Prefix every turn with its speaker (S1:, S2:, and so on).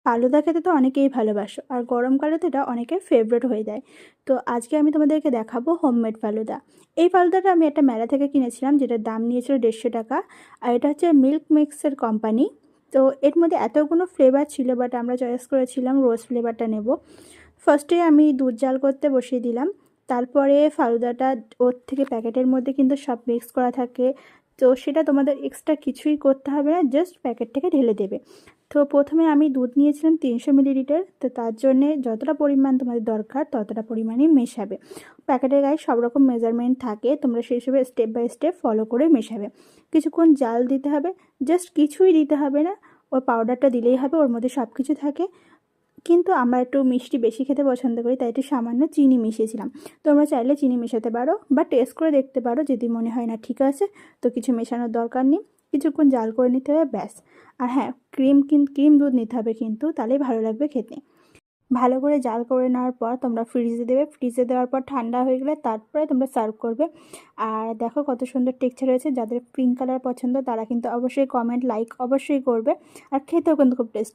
S1: ফালুদা খেতে তো অনেকেই ভালোবাসো, আর গরমকালে তো এটা অনেকের ফেভারিট হয়ে যায়। তো আজকে আমি তোমাদেরকে দেখাবো হোমমেড ফালুদা। এই ফালুদাটা আমি একটা মেলা থেকে কিনেছিলাম, যেটার দাম নিয়েছিল 150 টাকা। আর এটা হচ্ছে মিল্ক মিক্সের কোম্পানি। তো এর মধ্যে এতগুলো ফ্লেভার ছিল, বাট আমরা চয়েস করেছিলাম রোজ ফ্লেভারটা নেব। ফার্স্টে আমি দুধ জাল করতে বসিয়ে দিলাম। তারপরে ফালুদাটা ওর থেকে প্যাকেটের মধ্যে কিন্তু সব মিক্স করা থাকে। তো সেটা তোমাদের এক্সট্রা কিছুই করতে হবে না, জাস্ট প্যাকেট থেকে ঢেলে দেবে। তো প্রথমে আমি দুধ নিয়েছিলাম 300 মিলিলিটার। তো তার জন্যে যতটা পরিমাণ তোমাদের দরকার ততটা পরিমাণেই মেশাবে। প্যাকেটের গায়ে সব রকম মেজারমেন্ট থাকে, তোমরা সেই হিসেবে স্টেপ বাই স্টেপ ফলো করে মেশাবে। কিছুক্ষণ জাল দিতে হবে, জাস্ট কিছুই দিতে হবে না, ওই পাউডারটা দিলেই হবে, ওর মধ্যে সব কিছু থাকে। কিন্তু আমরা একটু মিষ্টি বেশি খেতে পছন্দ করি, তাই একটু সামান্য চিনি মিশিয়েছিলাম। তোমরা চাইলে চিনি মেশাতে পারো বা টেস্ট করে দেখতে পারো, যদি মনে হয় না ঠিক আছে তো কিছু মেশানোর দরকার নেই। কিছুক্ষণ জাল করে নিতে হবে, ব্যাস। আর হ্যাঁ, ক্রিম দুধ নিতে হবে কিন্তু, তাহলেই ভালো লাগবে খেতে। ভালো করে জাল করে নেওয়ার পর তোমরা ফ্রিজে দেবে। ফ্রিজে দেওয়ার পর ঠান্ডা হয়ে গেলে তারপরে তোমরা সার্ভ করবে। আর দেখো কত সুন্দর টেক্সচার হয়েছে। যাদের পিঙ্ক কালার পছন্দ তারা কিন্তু অবশ্যই কমেন্ট লাইক অবশ্যই করবে। আর খেতেও কিন্তু খুব টেস্টি।